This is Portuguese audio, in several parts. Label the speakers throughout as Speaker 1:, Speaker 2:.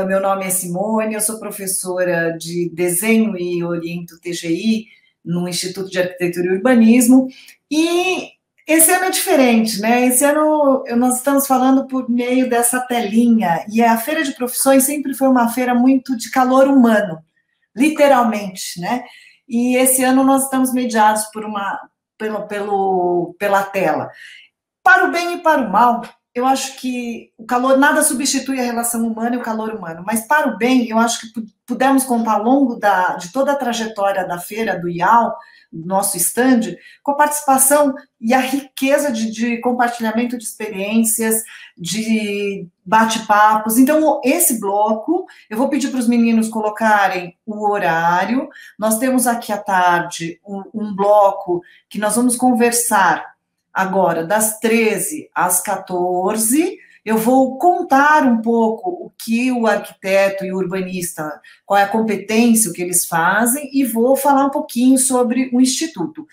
Speaker 1: Meu nome é Simone, eu sou professora de desenho e oriento TGI no Instituto de Arquitetura e Urbanismo, e esse ano é diferente, né? Esse ano nós estamos falando por meio dessa telinha, e a Feira de Profissões sempre foi uma feira muito de calor humano, literalmente, né? E esse ano nós estamos mediados pela tela. Para o bem e para o mal, eu acho que o calor, nada substitui a relação humana e o calor humano, mas para o bem, eu acho que pudemos contar ao longo de toda a trajetória da feira, do IAL, do nosso stand, com a participação e a riqueza de compartilhamento de experiências, de bate-papos. Então, esse bloco, eu vou pedir para os meninos colocarem o horário. Nós temos aqui à tarde um bloco que nós vamos conversar agora, das 13 às 14, eu vou contar um pouco o que o arquiteto e o urbanista, qual é a competência, o que eles fazem, e vou falar um pouquinho sobre o Instituto.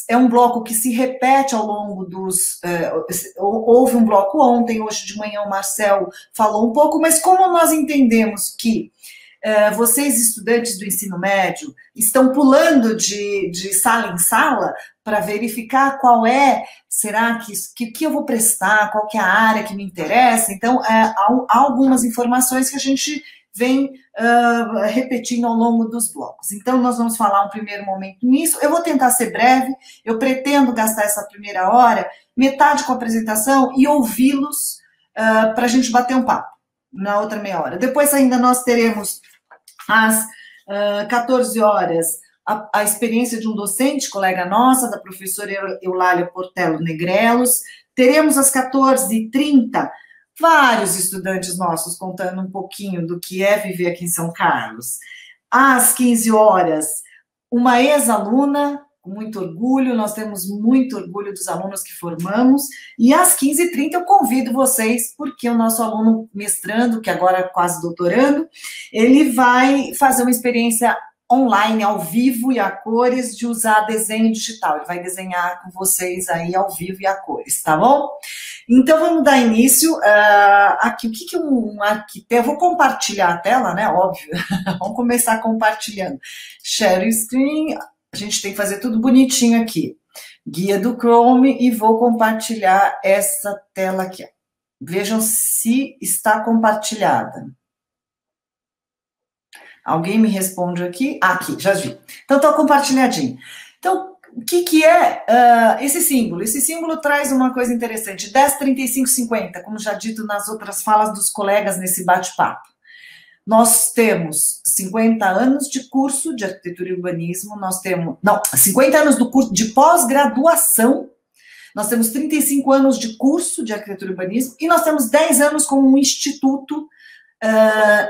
Speaker 1: É um bloco que se repete ao longo houve um bloco ontem, hoje de manhã o Marcel falou um pouco, mas como nós entendemos que vocês, estudantes do ensino médio, estão pulando de sala em sala para verificar qual será que eu vou prestar, qual que é a área que me interessa. Então, há algumas informações que a gente vem repetindo ao longo dos blocos. Então, nós vamos falar um primeiro momento nisso. Eu vou tentar ser breve, eu pretendo gastar essa primeira hora, metade com a apresentação e ouvi-los para a gente bater um papo na outra meia hora. Depois ainda nós teremos às 14 horas a experiência de um docente, colega nossa, da professora Eulália Portelo Negrelos. Teremos às 14h30 vários estudantes nossos contando um pouquinho do que é viver aqui em São Carlos. Às 15 horas, uma ex-aluna, com muito orgulho, nós temos muito orgulho dos alunos que formamos, e às 15h30 eu convido vocês, porque o nosso aluno mestrando, que agora é quase doutorando, ele vai fazer uma experiência online, ao vivo e a cores, de usar desenho digital. Ele vai desenhar com vocês aí ao vivo e a cores, tá bom? Então, vamos dar início. Aqui, o que um arquiteto... Eu vou compartilhar a tela, né? Óbvio. Vamos começar compartilhando. Share screen. A gente tem que fazer tudo bonitinho aqui. Guia do Chrome, e vou compartilhar essa tela aqui. Vejam se está compartilhada. Alguém me responde aqui? Aqui, já vi. Então, está compartilhadinho. Então, o que é esse símbolo? Esse símbolo traz uma coisa interessante. 10, 35, 50, como já dito nas outras falas dos colegas nesse bate-papo. Nós temos 50 anos de curso de arquitetura e urbanismo, 50 anos do curso de pós-graduação, nós temos 35 anos de curso de arquitetura e urbanismo, e nós temos 10 anos como um instituto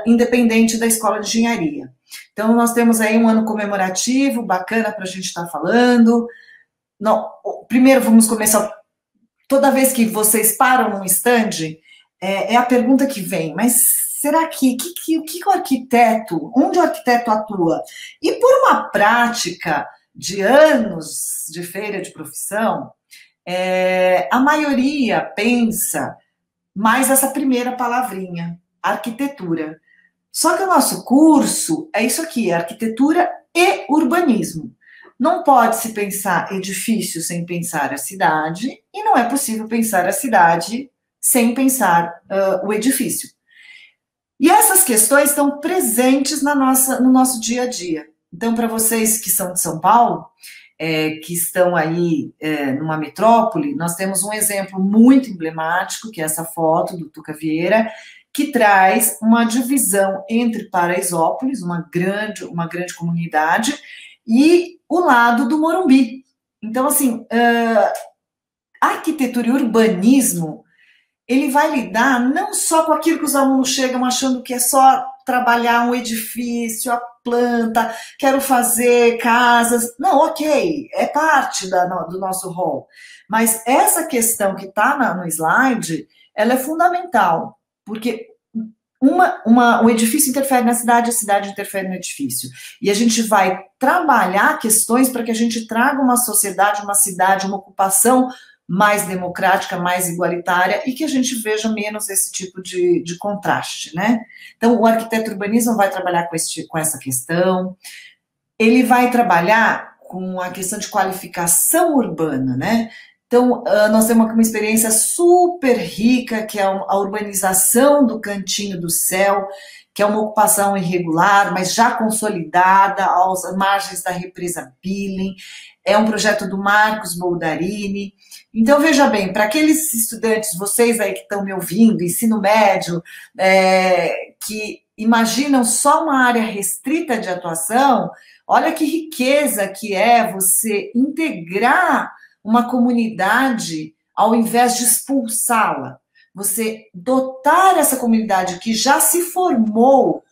Speaker 1: independente da escola de engenharia. Então, nós temos aí um ano comemorativo, bacana para a gente estar falando. Primeiro, vamos começar. Toda vez que vocês param num stand, é a pergunta que vem, mas será que o arquiteto, onde o arquiteto atua? E por uma prática de anos de feira de profissão, a maioria pensa mais essa primeira palavrinha, arquitetura. Só que o nosso curso é isso aqui, arquitetura e urbanismo. Não pode se pensar edifício sem pensar a cidade, e não é possível pensar a cidade sem pensar o edifício. E essas questões estão presentes no nosso dia a dia. Então, para vocês que são de São Paulo, que estão aí numa metrópole, nós temos um exemplo muito emblemático, que é essa foto do Tuca Vieira, que traz uma divisão entre Paraisópolis, uma grande comunidade, e o lado do Morumbi. Então, assim, arquitetura e urbanismo, ele vai lidar não só com aquilo que os alunos chegam achando que é só trabalhar um edifício, a planta, quero fazer casas. Não, ok, é parte do nosso rol. Mas essa questão que está no slide, ela é fundamental, porque o edifício interfere na cidade, a cidade interfere no edifício. E a gente vai trabalhar questões para que a gente traga uma sociedade, uma cidade, uma ocupação mais democrática, mais igualitária, e que a gente veja menos esse tipo de contraste, né? Então, o arquiteto urbanismo vai trabalhar com essa questão, ele vai trabalhar com a questão de qualificação urbana, né? Então, nós temos uma experiência super rica, que é a urbanização do Cantinho do Céu, que é uma ocupação irregular, mas já consolidada, às margens da represa Billing. É um projeto do Marcos Boldarini. Então, veja bem, para aqueles estudantes, vocês aí que estão me ouvindo, ensino médio, que imaginam só uma área restrita de atuação, olha que riqueza que é você integrar uma comunidade ao invés de expulsá-la. Você dotar essa comunidade que já se formou,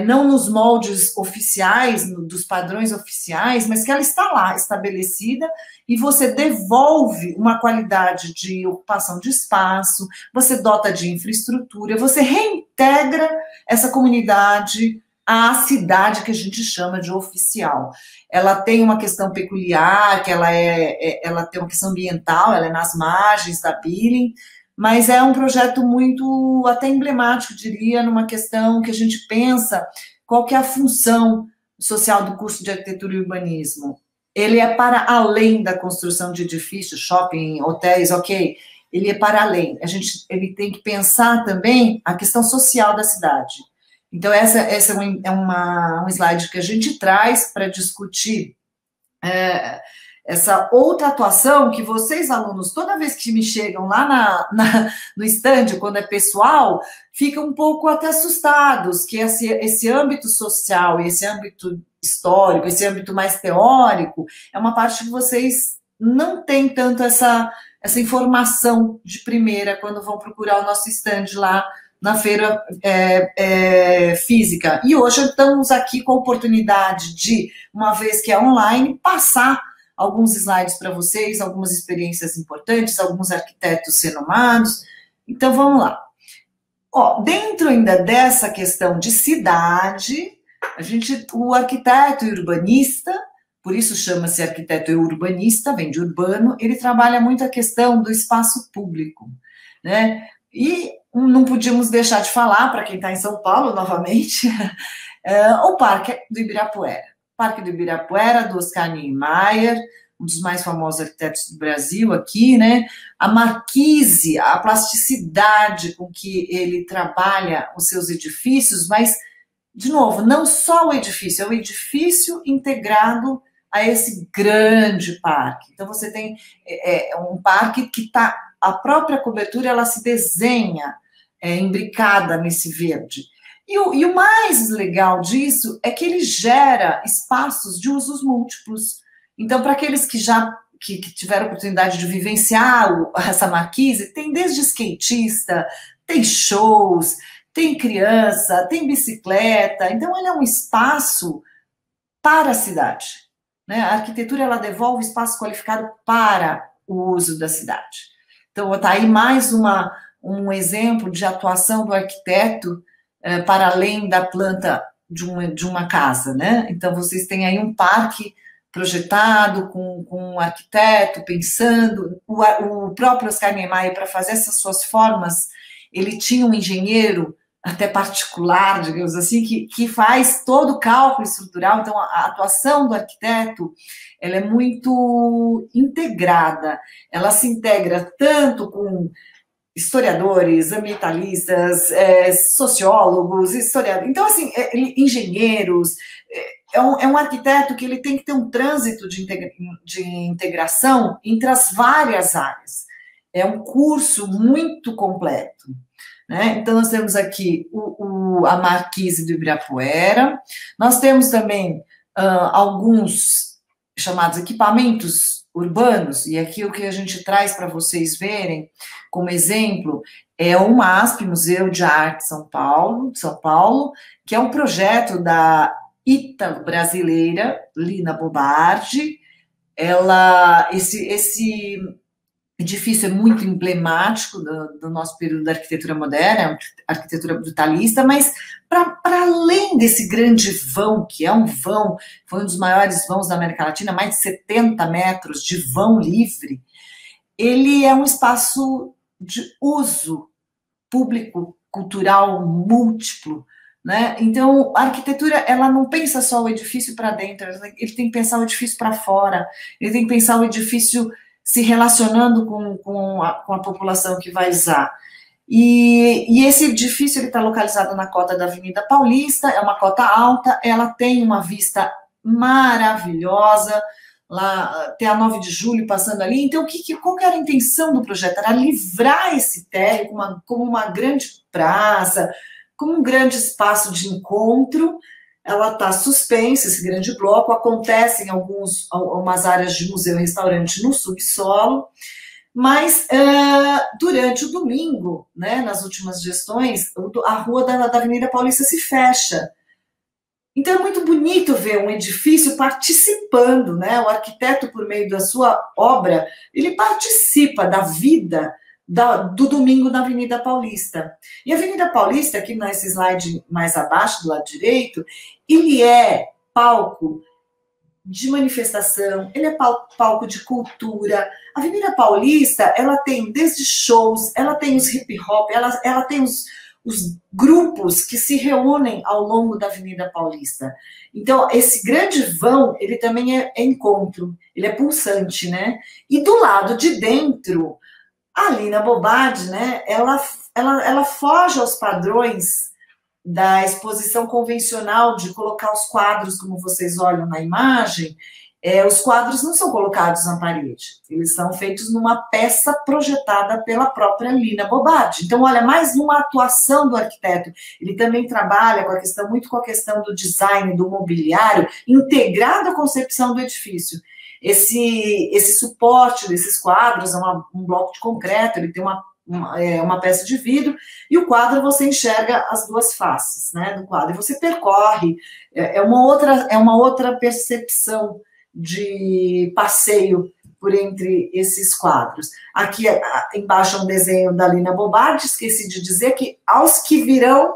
Speaker 1: não nos moldes oficiais, dos padrões oficiais, mas que ela está lá, estabelecida, e você devolve uma qualidade de ocupação de espaço, você dota de infraestrutura, você reintegra essa comunidade à cidade que a gente chama de oficial. Ela tem uma questão peculiar, que ela tem uma questão ambiental, ela é nas margens da Billing, mas é um projeto muito até emblemático, diria, numa questão que a gente pensa qual que é a função social do curso de arquitetura e urbanismo. Ele é para além da construção de edifícios, shopping, hotéis, ok? Ele é para além. Ele tem que pensar também a questão social da cidade. Então, essa é um slide que a gente traz para discutir essa outra atuação que vocês, alunos, toda vez que me chegam lá no stand, quando é pessoal, ficam um pouco até assustados, que esse âmbito social, esse âmbito histórico, esse âmbito mais teórico, é uma parte que vocês não têm tanto essa informação de primeira quando vão procurar o nosso stand lá na feira física. E hoje estamos aqui com a oportunidade de, uma vez que é online, passar alguns slides para vocês, algumas experiências importantes, alguns arquitetos renomados. Então, vamos lá. Dentro ainda dessa questão de cidade, o arquiteto e urbanista, por isso chama-se arquiteto e urbanista, vem de urbano, ele trabalha muito a questão do espaço público, né? E não podíamos deixar de falar, para quem está em São Paulo, novamente, o Parque do Ibirapuera. Parque do Ibirapuera, do Oscar Niemeyer, um dos mais famosos arquitetos do Brasil aqui, né? A marquise, a plasticidade com que ele trabalha os seus edifícios, mas, de novo, não só o edifício, é o edifício integrado a esse grande parque. Então, você tem um parque que a própria cobertura, ela se desenha imbricada nesse verde. E o mais legal disso é que ele gera espaços de usos múltiplos. Então, para aqueles que tiveram a oportunidade de vivenciar essa marquise, tem desde skatista, tem shows, tem criança, tem bicicleta. Então, ele é um espaço para a cidade, né? A arquitetura, ela devolve espaço qualificado para o uso da cidade. Então, está aí mais um exemplo de atuação do arquiteto para além da planta de uma casa, né? Então, vocês têm aí um parque projetado com um arquiteto pensando, o próprio Oscar Niemeyer, para fazer essas suas formas, ele tinha um engenheiro até particular, digamos assim, que faz todo o cálculo estrutural. Então, a atuação do arquiteto, ela é muito integrada, ela se integra tanto com historiadores, ambientalistas, sociólogos, historiadores, então, assim, engenheiros. É um arquiteto que ele tem que ter um trânsito de integração entre as várias áreas. É um curso muito completo, né? Então, nós temos aqui a Marquise do Ibirapuera, nós temos também alguns chamados equipamentos urbanos, e aqui o que a gente traz para vocês verem como exemplo é o MASP, Museu de Arte São Paulo, que é um projeto da ítalo-brasileira Lina Bobardi. Esse edifício é muito emblemático do nosso período da arquitetura moderna, arquitetura brutalista, mas para além desse grande vão, que é um vão, foi um dos maiores vãos da América Latina, mais de 70 metros de vão livre, ele é um espaço de uso público, cultural, múltiplo, né? Então, a arquitetura, ela não pensa só o edifício para dentro, ele tem que pensar o edifício para fora, ele tem que pensar o edifício se relacionando com a população que vai usar. E esse edifício está localizado na cota da Avenida Paulista, é uma cota alta, ela tem uma vista maravilhosa, lá tem a 9 de julho passando ali. Então, qual que era a intenção do projeto? Era livrar esse térreo como uma grande praça, como um grande espaço de encontro. Ela está suspensa, esse grande bloco, acontece em algumas áreas de museu e restaurante no subsolo, mas durante o domingo, né, nas últimas gestões, a rua da Avenida Paulista se fecha. Então é muito bonito ver um edifício participando, né? O arquiteto, por meio da sua obra, ele participa da vida do domingo na Avenida Paulista. E a Avenida Paulista, aqui nesse slide mais abaixo, do lado direito, ele é palco de manifestação, ele é palco de cultura. A Avenida Paulista, ela tem desde shows, ela tem os hip hop, ela tem os grupos que se reúnem ao longo da Avenida Paulista. Então, esse grande vão, ele também é encontro, ele é pulsante, né? E do lado de dentro, a Lina Bobardi, né, ela foge aos padrões da exposição convencional de colocar os quadros, como vocês olham na imagem. Os quadros não são colocados na parede, eles são feitos numa peça projetada pela própria Lina Bobardi. Então, olha, mais uma atuação do arquiteto. Ele também trabalha muito com a questão do design, do mobiliário, integrado à concepção do edifício. Esse suporte desses quadros é um bloco de concreto, ele tem uma peça de vidro, e o quadro você enxerga as duas faces, né, do quadro, e você percorre, é uma outra percepção de passeio por entre esses quadros. Aqui embaixo é um desenho da Lina Bobardi. Esqueci de dizer que aos que virão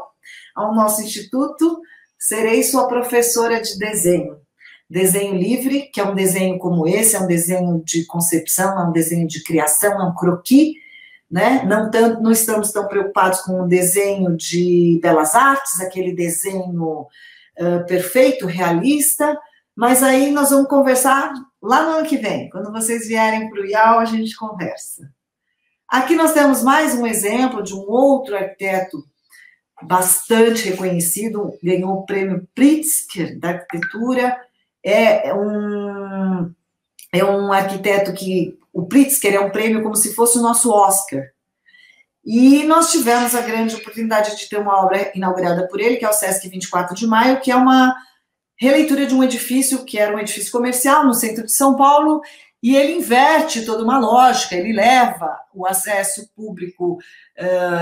Speaker 1: ao nosso instituto, serei sua professora de desenho. Desenho livre, que é um desenho como esse, é um desenho de concepção, é um desenho de criação, é um croquis, né? Não estamos tão preocupados com o desenho de belas artes, aquele desenho perfeito, realista, mas aí nós vamos conversar lá no ano que vem. Quando vocês vierem para o IAL, a gente conversa. Aqui nós temos mais um exemplo de um outro arquiteto bastante reconhecido, ganhou o prêmio Pritzker da arquitetura. É um arquiteto que... O Pritzker é um prêmio como se fosse o nosso Oscar. E nós tivemos a grande oportunidade de ter uma obra inaugurada por ele, que é o Sesc 24 de Maio, que é uma releitura de um edifício que era um edifício comercial no centro de São Paulo, e ele inverte toda uma lógica, ele leva o acesso público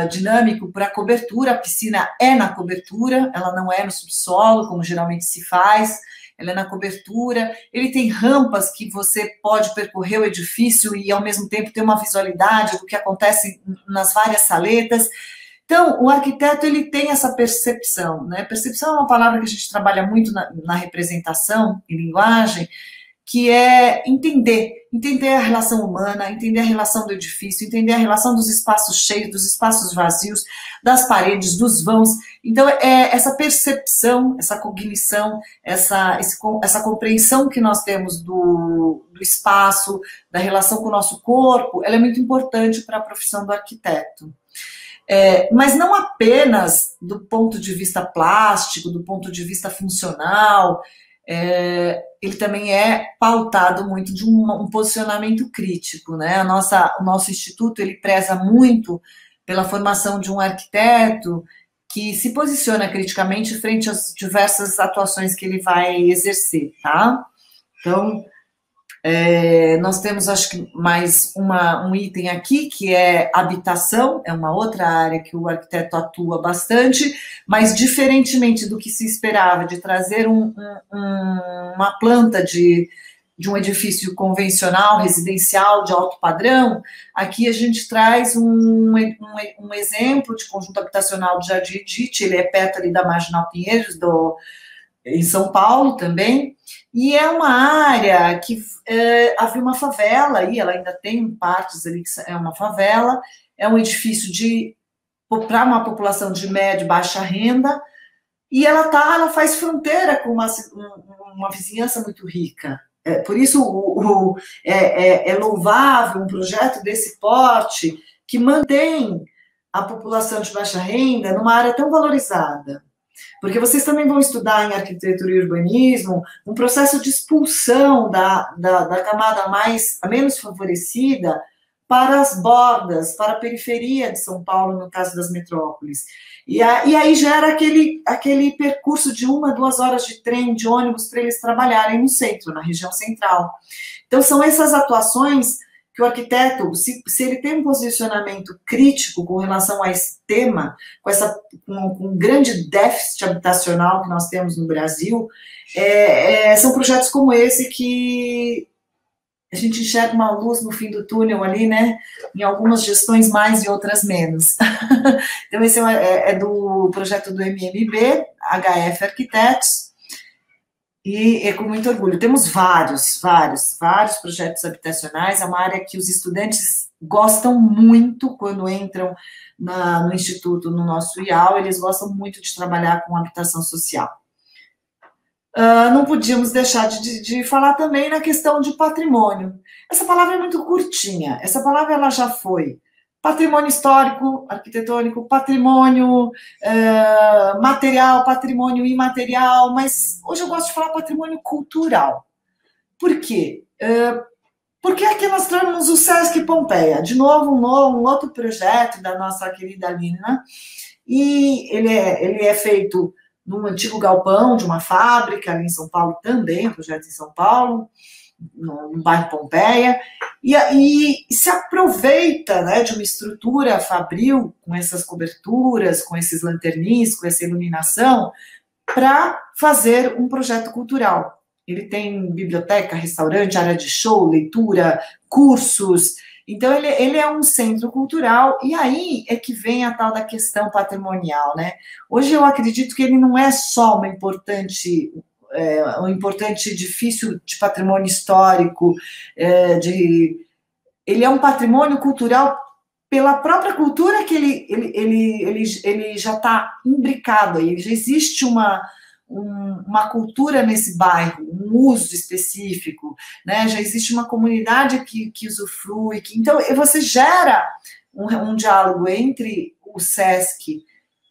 Speaker 1: dinâmico para a cobertura. A piscina é na cobertura, ela não é no subsolo, como geralmente se faz, ela é na cobertura. Ele tem rampas que você pode percorrer o edifício e, ao mesmo tempo, ter uma visualidade do que acontece nas várias saletas. Então, o arquiteto, ele tem essa percepção, né? Percepção é uma palavra que a gente trabalha muito na representação e linguagem, que é entender a relação humana, entender a relação do edifício, entender a relação dos espaços cheios, dos espaços vazios, das paredes, dos vãos. Então, essa percepção, essa cognição, essa compreensão que nós temos do espaço, da relação com o nosso corpo, ela é muito importante para a profissão do arquiteto. Mas não apenas do ponto de vista plástico, do ponto de vista funcional, ele também é pautado muito de um posicionamento crítico, né? O nosso instituto, ele preza muito pela formação de um arquiteto que se posiciona criticamente frente às diversas atuações que ele vai exercer, tá? Então, nós temos, acho que, mais um item aqui, que é habitação, é uma outra área que o arquiteto atua bastante, mas diferentemente do que se esperava de trazer uma planta de um edifício convencional, residencial, de alto padrão, aqui a gente traz um exemplo de conjunto habitacional de Jardim Edite. Ele é perto ali da Marginal Pinheiros, em São Paulo também, E é uma área que havia uma favela, e ela ainda tem partes ali que é uma favela, é um edifício para uma população de média e baixa renda, e ela faz fronteira com uma vizinhança muito rica. Por isso é louvável um projeto desse porte que mantém a população de baixa renda numa área tão valorizada. Porque vocês também vão estudar em arquitetura e urbanismo um processo de expulsão da camada a menos favorecida para as bordas, para a periferia de São Paulo, no caso das metrópoles. E aí gera aquele percurso de 1 a 2 horas de trem, de ônibus, para eles trabalharem no centro, na região central. Então, são essas atuações que o arquiteto, se ele tem um posicionamento crítico com relação a esse tema, com um grande déficit habitacional que nós temos no Brasil, são projetos como esse que a gente enxerga uma luz no fim do túnel ali, né? Em algumas gestões mais e outras menos. Então, esse é do projeto do MMB, HF Arquitetos, e é com muito orgulho. Temos vários projetos habitacionais, é uma área que os estudantes gostam muito quando entram no Instituto, no nosso IAL, eles gostam muito de trabalhar com habitação social. Não podíamos deixar de falar também na questão de patrimônio. Essa palavra é muito curtinha, essa palavra ela já foi patrimônio histórico, arquitetônico, patrimônio material, patrimônio imaterial, mas hoje eu gosto de falar patrimônio cultural. Por quê? Porque aqui nós temos o Sesc Pompeia, de novo um outro projeto da nossa querida Lina, e ele é feito num antigo galpão de uma fábrica ali em São Paulo também, projeto em São Paulo, no bairro Pompeia, e se aproveita, né, de uma estrutura fabril, com essas coberturas, com esses lanternis, com essa iluminação, para fazer um projeto cultural. Ele tem biblioteca, restaurante, área de show, leitura, cursos. Então, ele é um centro cultural, e aí é que vem a tal da questão patrimonial, né? Hoje eu acredito que ele não é só um importante edifício de patrimônio histórico, ele é um patrimônio cultural pela própria cultura que ele já está imbricado, aí já existe uma cultura nesse bairro, um uso específico, né? Já existe uma comunidade que usufrui, então você gera um diálogo entre o Sesc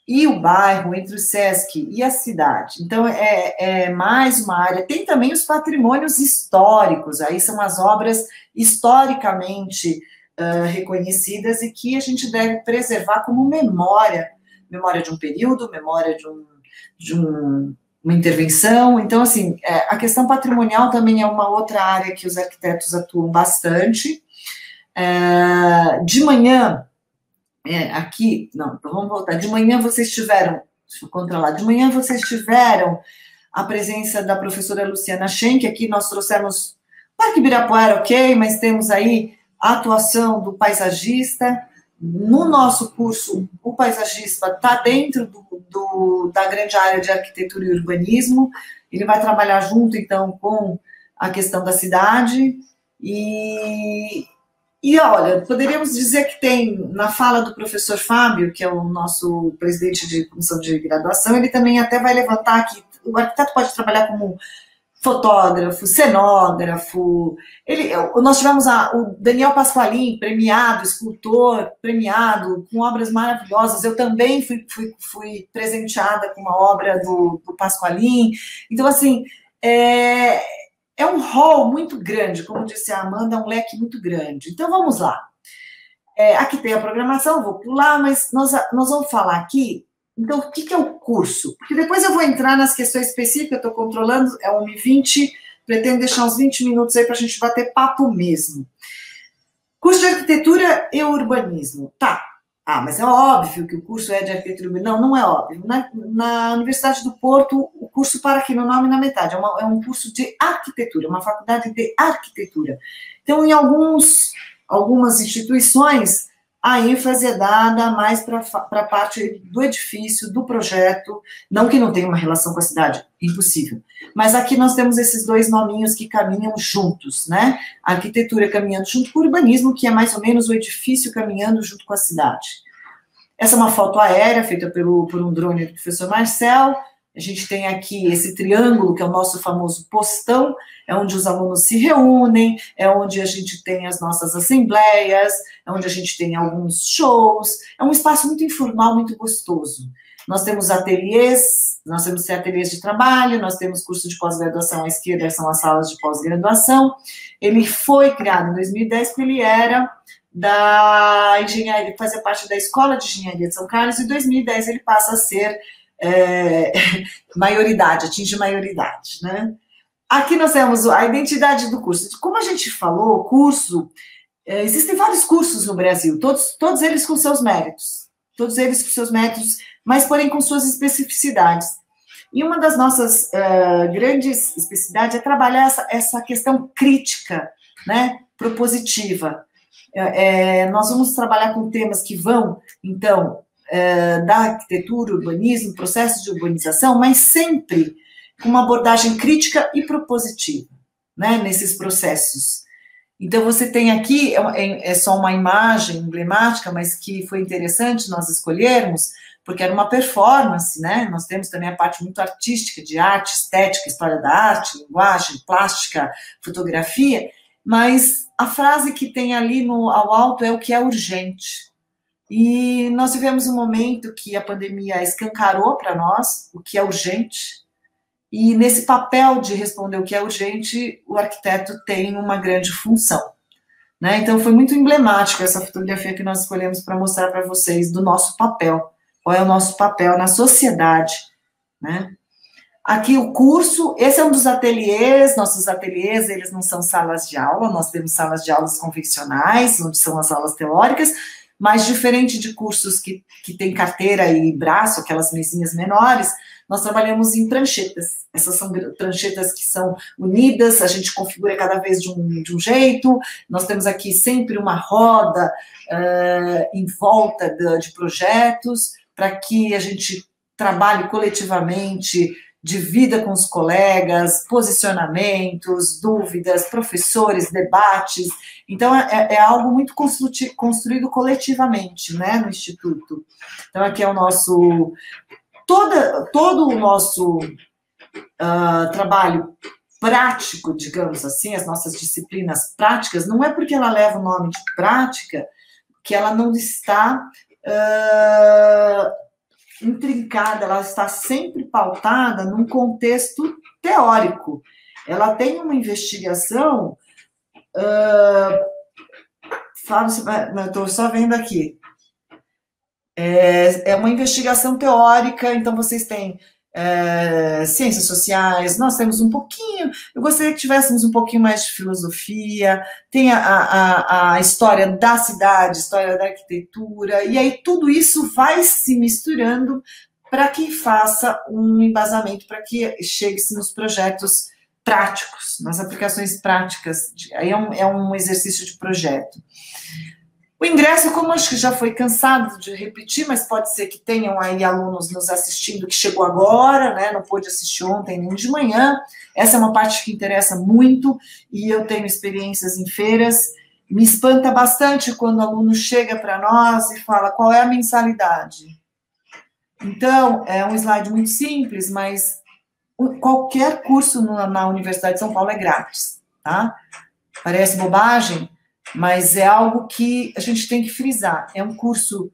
Speaker 1: e o bairro, entre o Sesc e a cidade. Então, é mais uma área. Tem também os patrimônios históricos, aí são as obras historicamente reconhecidas e que a gente deve preservar como memória de um período, memória de uma intervenção. Então, assim, a questão patrimonial também é uma outra área que os arquitetos atuam bastante. De manhã, vamos voltar. De manhã vocês tiveram, deixa eu controlar, de manhã vocês tiveram a presença da professora Luciana Schenck, aqui nós trouxemos Parque Ibirapuera, ok, mas temos aí a atuação do paisagista. No nosso curso, o paisagista está dentro da grande área de arquitetura e urbanismo, ele vai trabalhar junto, então, com a questão da cidade, e olha, poderíamos dizer que tem, na fala do professor Fábio, que é o nosso presidente de comissão de graduação, ele também até vai levantar que o arquiteto pode trabalhar como fotógrafo, cenógrafo. Nós tivemos o Daniel Pasqualin, premiado, escultor, premiado, com obras maravilhosas. Eu também fui presenteada com uma obra do Pasqualin. Então, assim, é um hall muito grande, como disse a Amanda, é um leque muito grande. Então, vamos lá. Aqui tem a programação, vou pular, mas nós vamos falar aqui. Então, o que é o curso? Porque depois eu vou entrar nas questões específicas, eu estou controlando, é 1h20, pretendo deixar uns 20 minutos aí para a gente bater papo mesmo. Curso de arquitetura e urbanismo. Tá. Mas é óbvio que o curso é de arquitetura e urbanismo. Não é óbvio. Na Universidade do Porto, o curso para aqui no nome na metade. É um curso de arquitetura, uma faculdade de arquitetura. Então, em algumas instituições, a ênfase é dada mais para a parte do edifício, do projeto, não que não tenha uma relação com a cidade, impossível. Mas aqui nós temos esses dois nominhos que caminham juntos, né? A arquitetura caminhando junto com o urbanismo, que é mais ou menos o edifício caminhando junto com a cidade. Essa é uma foto aérea feita por um drone do professor Marcel. A gente tem aqui esse triângulo, que é o nosso famoso postão, é onde os alunos se reúnem, é onde a gente tem as nossas assembleias, é onde a gente tem alguns shows, é um espaço muito informal, muito gostoso. Nós temos ateliês, nós temos ateliês de trabalho, nós temos curso de pós-graduação à esquerda, são as salas de pós-graduação. Ele foi criado em 2010, porque ele era da engenharia, fazia parte da Escola de Engenharia de São Carlos, e em 2010 ele passa a ser maioridade, atinge maioridade, né? Aqui nós temos a identidade do curso. Como a gente falou, o curso, existem vários cursos no Brasil, todos eles com seus méritos, mas porém com suas especificidades. E uma das nossas grandes especificidades é trabalhar essa questão crítica, né, propositiva. Nós vamos trabalhar com temas que vão, então, da arquitetura, urbanismo, processo de urbanização, mas sempre com uma abordagem crítica e propositiva, né, nesses processos. Então, você tem aqui, é só uma imagem emblemática, mas que foi interessante nós escolhermos, porque era uma performance, né, nós temos também a parte muito artística, de arte, estética, história da arte, linguagem, plástica, fotografia, mas a frase que tem ali ao alto é o que é urgente. E nós vivemos um momento que a pandemia escancarou para nós o que é urgente, e nesse papel de responder o que é urgente, o arquiteto tem uma grande função, né? Então foi muito emblemática essa fotografia que nós escolhemos para mostrar para vocês do nosso papel, qual é o nosso papel na sociedade, né? Aqui o curso, esse é um dos ateliês, nossos ateliês, eles não são salas de aula, nós temos salas de aulas convencionais, onde são as aulas teóricas, mas diferente de cursos que tem carteira e braço, aquelas mesinhas menores, nós trabalhamos em pranchetas. Essas são pranchetas que são unidas, a gente configura cada vez de um jeito, nós temos aqui sempre uma roda em volta de projetos, para que a gente trabalhe coletivamente, divida com os colegas, posicionamentos, dúvidas, professores, debates. Então, é algo muito construído coletivamente, né, no Instituto. Então, aqui é o nosso... Todo o nosso trabalho prático, digamos assim, as nossas disciplinas práticas, não é porque ela leva o nome de prática que ela não está intrincada, ela está sempre pautada num contexto teórico. Ela tem uma investigação... estou só vendo aqui. É uma investigação teórica, então vocês têm ciências sociais, nós temos um pouquinho, eu gostaria que tivéssemos um pouquinho mais de filosofia, tem a história da cidade, história da arquitetura, e aí tudo isso vai se misturando para que faça um embasamento, para que chegue-se nos projetos práticos, nas aplicações práticas, aí é um exercício de projeto. O ingresso, como acho que já foi cansado de repetir, mas pode ser que tenham aí alunos nos assistindo que chegou agora, né, não pôde assistir ontem nem de manhã, essa é uma parte que interessa muito, e eu tenho experiências em feiras, me espanta bastante quando o aluno chega para nós e fala qual é a mensalidade. Então, é um slide muito simples, mas qualquer curso na Universidade de São Paulo é grátis, tá? Parece bobagem, mas é algo que a gente tem que frisar. É um curso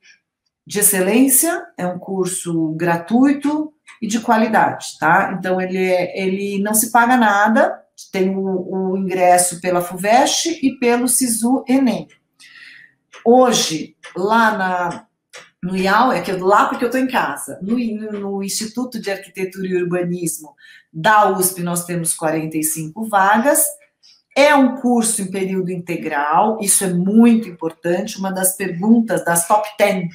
Speaker 1: de excelência, é um curso gratuito e de qualidade, tá? Então, ele não se paga nada, tem o ingresso pela FUVEST e pelo SISU-ENEM. Hoje, lá no IAU, lá porque eu estou em casa, no Instituto de Arquitetura e Urbanismo da USP, nós temos 45 vagas. É um curso em período integral, isso é muito importante, uma das perguntas das top 10.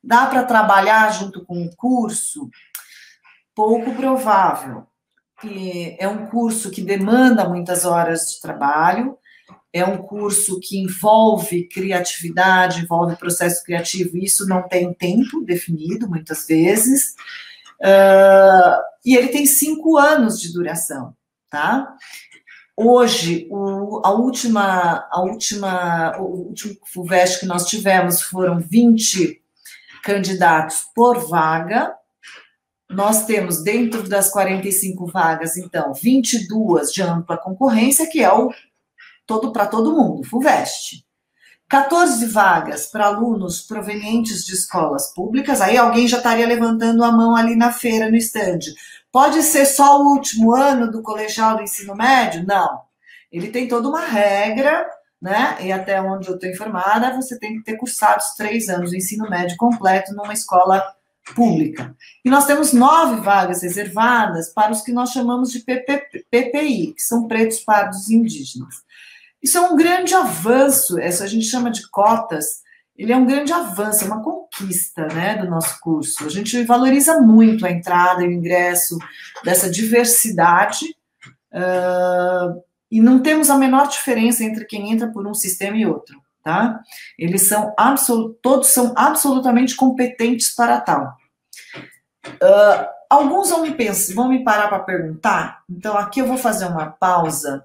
Speaker 1: Dá para trabalhar junto com o curso? Pouco provável. É um curso que demanda muitas horas de trabalho, é um curso que envolve criatividade, envolve processo criativo, e isso não tem tempo definido, muitas vezes, e ele tem 5 anos de duração, tá? Hoje, o último FUVEST que nós tivemos foram 20 candidatos por vaga. Nós temos, dentro das 45 vagas, então, 22 de ampla concorrência, que é para todo mundo, FUVEST. 14 vagas para alunos provenientes de escolas públicas, aí alguém já estaria levantando a mão ali na feira, no estande. Pode ser só o último ano do colegial do ensino médio? Não. Ele tem toda uma regra, né? E até onde eu estou informada, você tem que ter cursado os 3 anos do ensino médio completo numa escola pública. E nós temos 9 vagas reservadas para os que nós chamamos de PPI, que são pretos, pardos e indígenas. Isso é um grande avanço, isso a gente chama de cotas, ele é um grande avanço, é uma conquista, né, do nosso curso. A gente valoriza muito a entrada e o ingresso dessa diversidade, e não temos a menor diferença entre quem entra por um sistema e outro, tá? Eles são todos são absolutamente competentes para tal. Alguns vão me parar para perguntar, então aqui eu vou fazer uma pausa.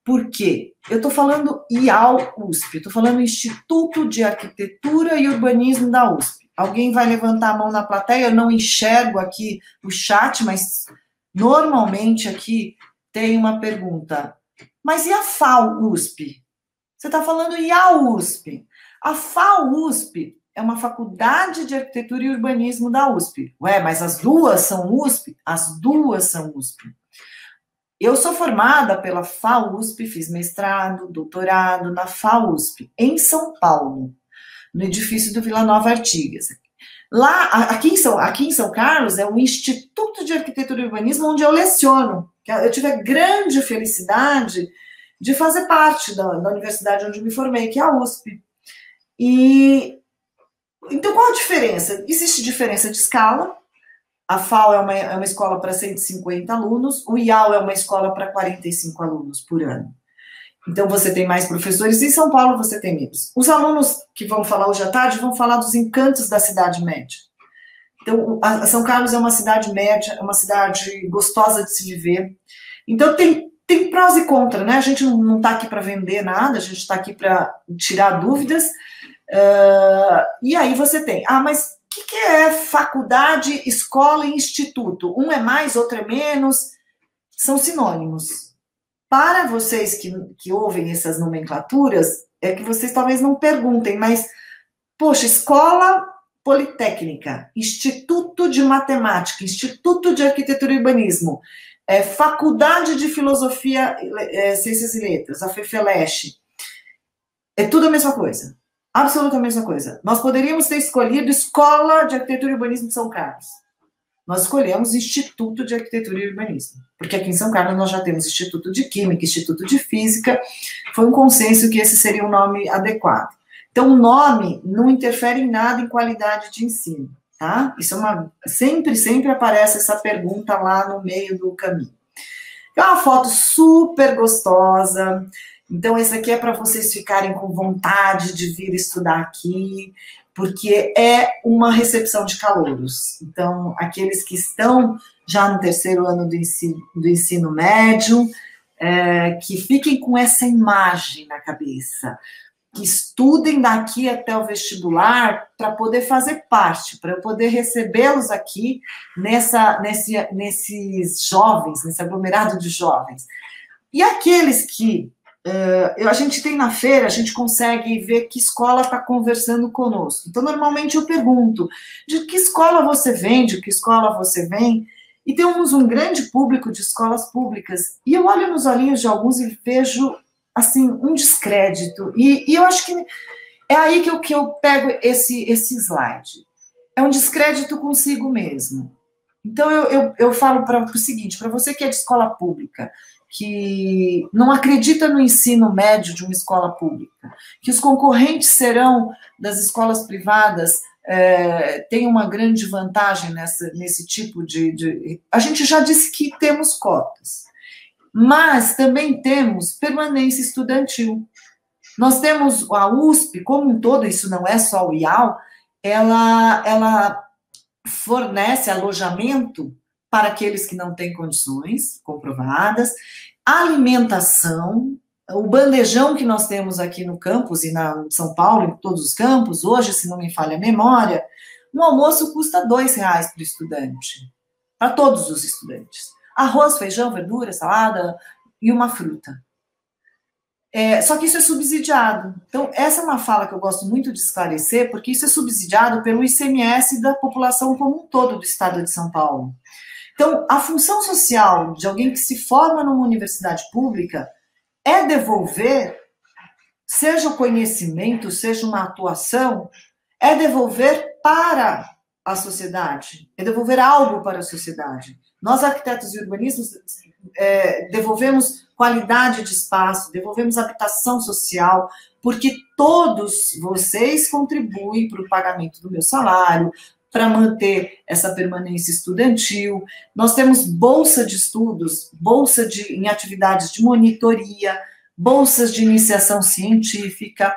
Speaker 1: Por quê? Eu estou falando IAL-USP, estou falando Instituto de Arquitetura e Urbanismo da USP. Alguém vai levantar a mão na plateia? Eu não enxergo aqui o chat, mas normalmente aqui tem uma pergunta. Mas e a FAU-USP? Você está falando IAL-USP. A FAU-USP é uma faculdade de arquitetura e urbanismo da USP. Ué, mas as duas são USP? As duas são USP. Eu sou formada pela FAU-USP, fiz mestrado, doutorado na FAU-USP, em São Paulo, no edifício do Vila Nova Artigas. Lá, aqui em São Carlos, é o Instituto de Arquitetura e Urbanismo, onde eu leciono. Eu tive a grande felicidade de fazer parte da universidade onde eu me formei, que é a USP. Então, qual a diferença? Existe diferença de escala. A FAU é uma escola para 150 alunos, o IAL é uma escola para 45 alunos por ano. Então, você tem mais professores, em São Paulo você tem menos. Os alunos que vão falar hoje à tarde vão falar dos encantos da cidade média. Então, São Carlos é uma cidade média, é uma cidade gostosa de se viver. Então, tem prós e contras, né? A gente não está aqui para vender nada, a gente está aqui para tirar dúvidas. E aí você tem, mas o que é faculdade, escola e instituto? Um é mais, outro é menos. São sinônimos. Para vocês que ouvem essas nomenclaturas, é que vocês talvez não perguntem, mas, poxa, escola politécnica, instituto de matemática, instituto de arquitetura e urbanismo, faculdade de filosofia, ciências e letras, a FEFELESH, é tudo a mesma coisa. Absolutamente a mesma coisa. Nós poderíamos ter escolhido Escola de Arquitetura e Urbanismo de São Carlos. Nós escolhemos Instituto de Arquitetura e Urbanismo, porque aqui em São Carlos nós já temos Instituto de Química, Instituto de Física, foi um consenso que esse seria o nome adequado. Então, o nome não interfere em nada em qualidade de ensino, tá? Isso é sempre aparece essa pergunta lá no meio do caminho. É uma foto super gostosa. Então, esse aqui é para vocês ficarem com vontade de vir estudar aqui, porque é uma recepção de calouros. Então, aqueles que estão já no 3º ano do ensino médio, que fiquem com essa imagem na cabeça, que estudem daqui até o vestibular para poder fazer parte, para eu poder recebê-los aqui nesses jovens, nesse aglomerado de jovens. E aqueles que a gente tem na feira, a gente consegue ver que escola está conversando conosco. Então, normalmente eu pergunto, de que escola você vem, de que escola você vem? E temos um grande público de escolas públicas. E eu olho nos olhinhos de alguns e vejo, assim, um descrédito. E eu acho que é aí que eu pego esse slide. É um descrédito consigo mesmo. Então, eu falo para o seguinte, para você que é de escola pública, que não acredita no ensino médio de uma escola pública, que os concorrentes serão das escolas privadas, tem uma grande vantagem nesse tipo de... A gente já disse que temos cotas, mas também temos permanência estudantil. Nós temos a USP, como um todo, isso não é só o IAL, ela fornece alojamento para aqueles que não têm condições comprovadas, alimentação, o bandejão que nós temos aqui no campus e na São Paulo, em todos os campos, hoje, se não me falha a memória, um almoço custa R$ 2 para o estudante, para todos os estudantes. Arroz, feijão, verdura, salada e uma fruta. Só que isso é subsidiado. Então, essa é uma fala que eu gosto muito de esclarecer, porque isso é subsidiado pelo ICMS da população como um todo do estado de São Paulo. Então, a função social de alguém que se forma numa universidade pública é devolver, seja o conhecimento, seja uma atuação, é devolver para a sociedade, é devolver algo para a sociedade. Nós, arquitetos e urbanistas, devolvemos qualidade de espaço, devolvemos habitação social, porque todos vocês contribuem para o pagamento do meu salário, para manter essa permanência estudantil. Nós temos bolsa de estudos, em atividades de monitoria, bolsas de iniciação científica,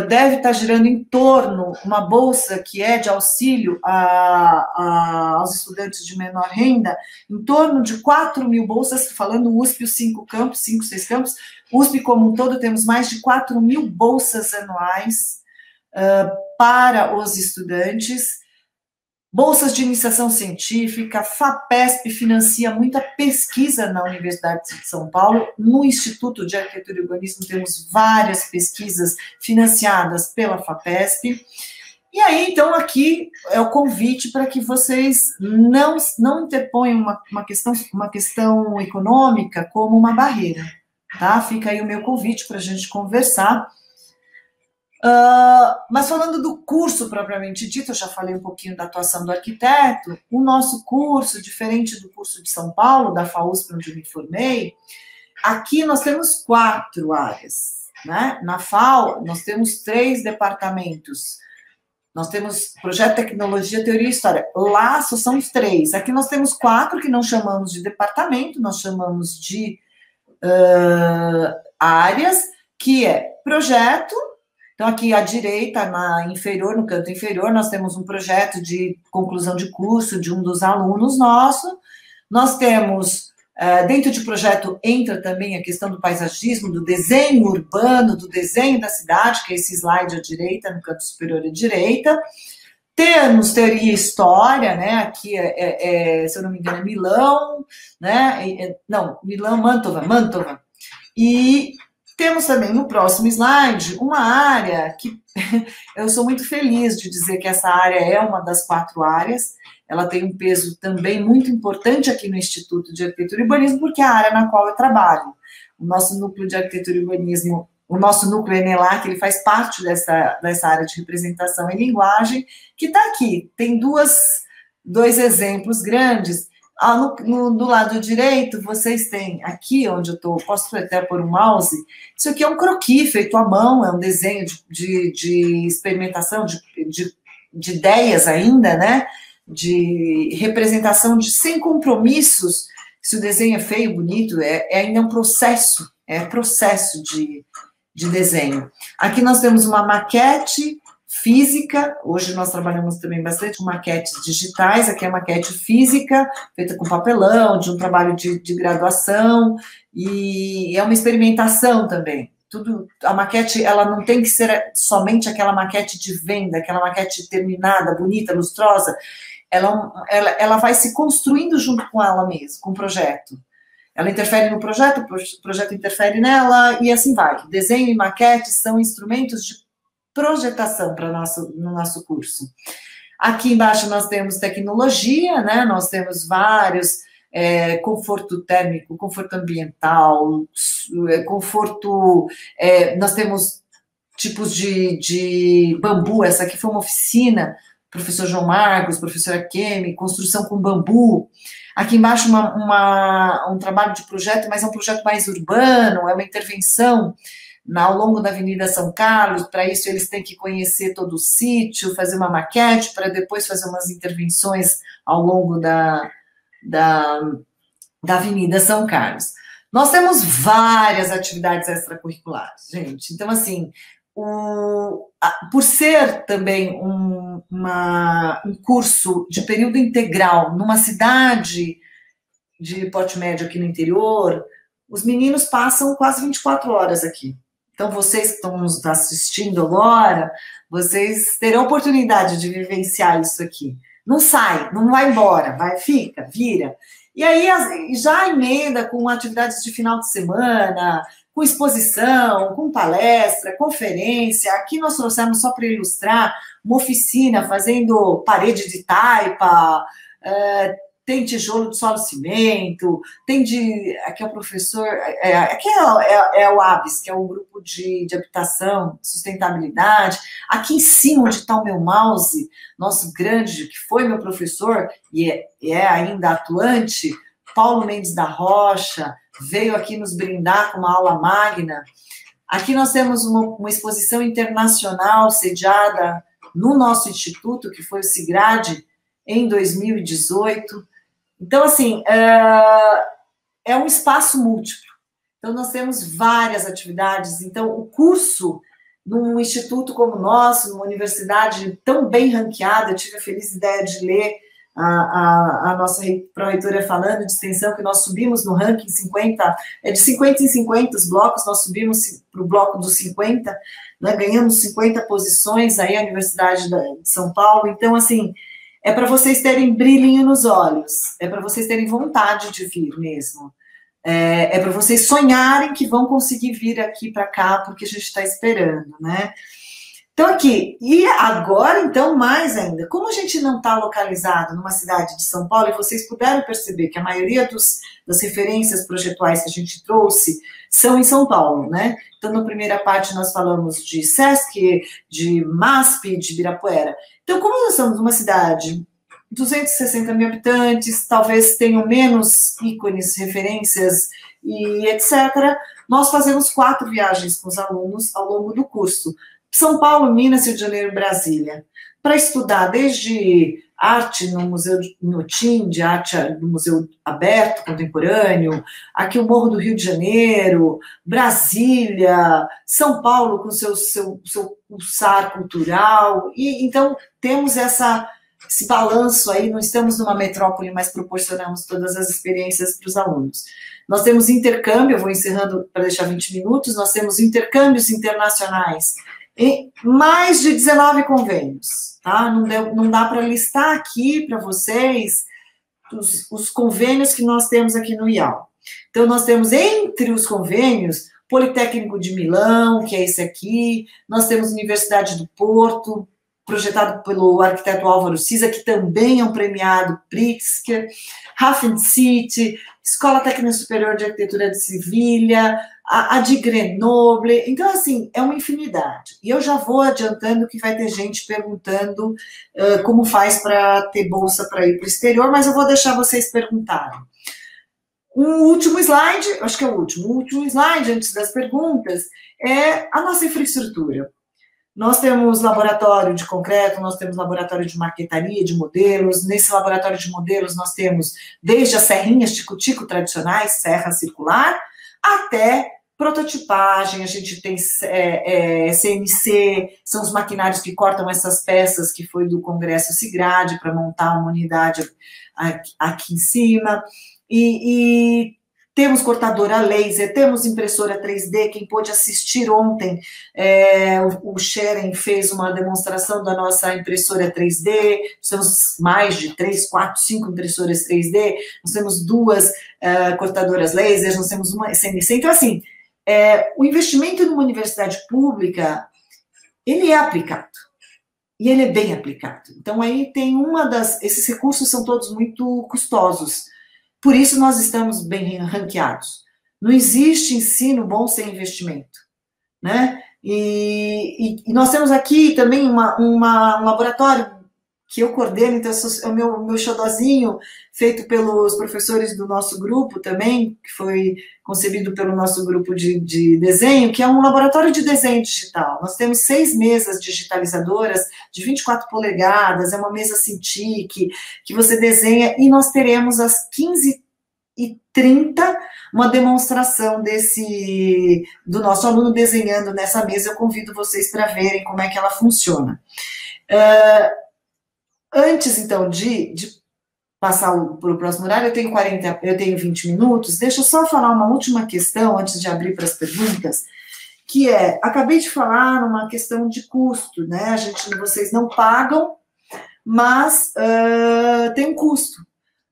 Speaker 1: deve estar girando em torno, uma bolsa que é de auxílio aos estudantes de menor renda, em torno de 4.000 bolsas, falando USP, os 5, 6 campos, USP como um todo, temos mais de 4.000 bolsas anuais para os estudantes, bolsas de iniciação científica, FAPESP financia muita pesquisa na Universidade de São Paulo, no Instituto de Arquitetura e Urbanismo temos várias pesquisas financiadas pela FAPESP, e aí, então, aqui é o convite para que vocês não interponham uma questão econômica como uma barreira, tá? Fica aí o meu convite para a gente conversar. Mas falando do curso propriamente dito, eu já falei um pouquinho da atuação do arquiteto, o nosso curso, diferente do curso de São Paulo, da FAUSP, onde eu me formei, aqui nós temos 4 áreas, né? Na FAO, nós temos 3 departamentos, nós temos projeto, tecnologia, teoria e história, lá só são os 3, aqui nós temos 4 que não chamamos de departamento, nós chamamos de áreas, que é projeto. Então, aqui à direita, no canto inferior, nós temos um projeto de conclusão de curso de um dos alunos nosso. Nós temos, dentro de projeto, entra também a questão do paisagismo, do desenho urbano, do desenho da cidade, que é esse slide à direita, no canto superior à direita. Temos teoria e história, né? Aqui, se eu não me engano, é Milão, né? Não, Milão, Mantova. E temos também no próximo slide uma área que eu sou muito feliz de dizer que essa área é uma das 4 áreas, ela tem um peso também muito importante aqui no Instituto de Arquitetura e Urbanismo, porque é a área na qual eu trabalho. O nosso núcleo de arquitetura e urbanismo, o nosso núcleo ENELAC, ele faz parte dessa área de representação e linguagem, que está aqui. Tem dois exemplos grandes. Do lado direito, vocês têm aqui, onde eu estou, posso até pôr um mouse, isso aqui é um croquis feito à mão, é um desenho de experimentação, de ideias ainda, né, de representação sem compromissos, se o desenho é feio, bonito, ainda um processo, processo de desenho. Aqui nós temos uma maquete física, hoje nós trabalhamos também bastante com maquetes digitais, aqui é a maquete física, feita com papelão, de um trabalho de graduação, e é uma experimentação também. A maquete, ela não tem que ser somente aquela maquete de venda, aquela maquete terminada, bonita, lustrosa, ela vai se construindo junto com ela mesma, com o projeto. Ela interfere no projeto, o projeto interfere nela, e assim vai. Desenho e maquete são instrumentos de projetação no nosso curso. Aqui embaixo nós temos tecnologia, né? Nós temos vários, conforto térmico, conforto ambiental, conforto, nós temos tipos de bambu, essa aqui foi uma oficina, professor João Marcos, professora Kemi, construção com bambu. Aqui embaixo um trabalho de projeto, mas é um projeto mais urbano, é uma intervenção ao longo da Avenida São Carlos. Para isso eles têm que conhecer todo o sítio, fazer uma maquete, para depois fazer umas intervenções ao longo da Avenida São Carlos. Nós temos várias atividades extracurriculares, gente. Então, assim, por ser também um curso de período integral numa cidade de porte médio aqui no interior, os meninos passam quase 24 horas aqui. Então, vocês que estão nos assistindo agora, vocês terão a oportunidade de vivenciar isso aqui. Não sai, não vai embora, fica, vira. E aí já emenda com atividades de final de semana, com exposição, com palestra, conferência. Aqui nós trouxemos, só para ilustrar, uma oficina fazendo parede de taipa, tem tijolo de solo cimento, aqui é o professor, aqui é o ABS, que é o grupo de habitação, sustentabilidade. Aqui em cima, onde está o meu mouse, nosso grande, que foi meu professor, e é ainda atuante, Paulo Mendes da Rocha, veio aqui nos brindar com uma aula magna. Aqui nós temos uma exposição internacional sediada no nosso instituto, que foi o SIGRAD, em 2018. Então, assim, é um espaço múltiplo. Então, nós temos várias atividades. Então, o curso, num instituto como o nosso, numa universidade tão bem ranqueada, eu tive a feliz ideia de ler a nossa pró-reitora falando de extensão, que nós subimos no ranking 50, de 50 em 50 os blocos, nós subimos para o bloco dos 50, né, ganhamos 50 posições aí, a Universidade de São Paulo. Então, assim, é para vocês terem brilhinho nos olhos, é para vocês terem vontade de vir mesmo, é para vocês sonharem que vão conseguir vir aqui para cá, porque a gente está esperando, né? Então, aqui, e agora, então, mais ainda, como a gente não está localizado numa cidade de São Paulo, e vocês puderam perceber que a maioria das referências projetuais que a gente trouxe são em São Paulo, né? Então, na primeira parte, nós falamos de SESC, de MASP, de Ibirapuera. Então, como nós somos uma cidade, 260 mil habitantes, talvez tenham menos ícones, referências e etc., nós fazemos 4 viagens com os alunos ao longo do curso. São Paulo, Minas, Rio de Janeiro, Brasília, para estudar desde arte no Museu Inhotim, de arte do Museu Aberto Contemporâneo, aqui o Morro do Rio de Janeiro, Brasília, São Paulo com seu pulsar cultural, e então temos esse balanço aí, não estamos numa metrópole, mas proporcionamos todas as experiências para os alunos. Nós temos intercâmbio, eu vou encerrando para deixar 20 minutos, nós temos intercâmbios internacionais, em mais de 19 convênios, tá? Não dá para listar aqui para vocês os convênios que nós temos aqui no IAL. Então, nós temos entre os convênios, Politécnico de Milão, que é esse aqui, nós temos Universidade do Porto, projetado pelo arquiteto Álvaro Siza, que também é um premiado Pritzker, Hafen City, Escola Técnica Superior de Arquitetura de Sevilha, a de Grenoble. Então, assim, é uma infinidade. E eu já vou adiantando que vai ter gente perguntando como faz para ter bolsa para ir para o exterior, mas eu vou deixar vocês perguntarem. Um último slide, acho que é o último slide antes das perguntas, é a nossa infraestrutura. Nós temos laboratório de concreto, nós temos laboratório de maquetaria, de modelos. Nesse laboratório de modelos nós temos desde as serrinhas tico-tico tradicionais, serra circular, até prototipagem, a gente tem CNC, são os maquinários que cortam essas peças, que foi do Congresso SIGRAD, para montar uma unidade aqui em cima. E temos cortadora laser, temos impressora 3D, quem pôde assistir ontem, o Sharon fez uma demonstração da nossa impressora 3D, nós temos mais de 3, 4, 5 impressoras 3D, nós temos 2 cortadoras laser, nós temos uma CNC, então assim, o investimento numa universidade pública, ele é aplicado, e ele é bem aplicado. Então aí tem esses recursos são todos muito custosos, por isso nós estamos bem ranqueados. Não existe ensino bom sem investimento, né? E nós temos aqui também um laboratório que eu coordeno, então é o meu xodozinho, feito pelos professores do nosso grupo também, que foi concebido pelo nosso grupo de desenho, que é um laboratório de desenho digital. Nós temos 6 mesas digitalizadoras de 24 polegadas, é uma mesa Cintiq, que você desenha, e nós teremos às 15h30 uma demonstração do nosso aluno desenhando nessa mesa. Eu convido vocês para verem como é que ela funciona. Antes, então, de passar para o próximo horário, eu tenho 20 minutos, deixa eu só falar uma última questão, antes de abrir para as perguntas, que acabei de falar numa questão de custo, né? Vocês não pagam, mas tem um custo.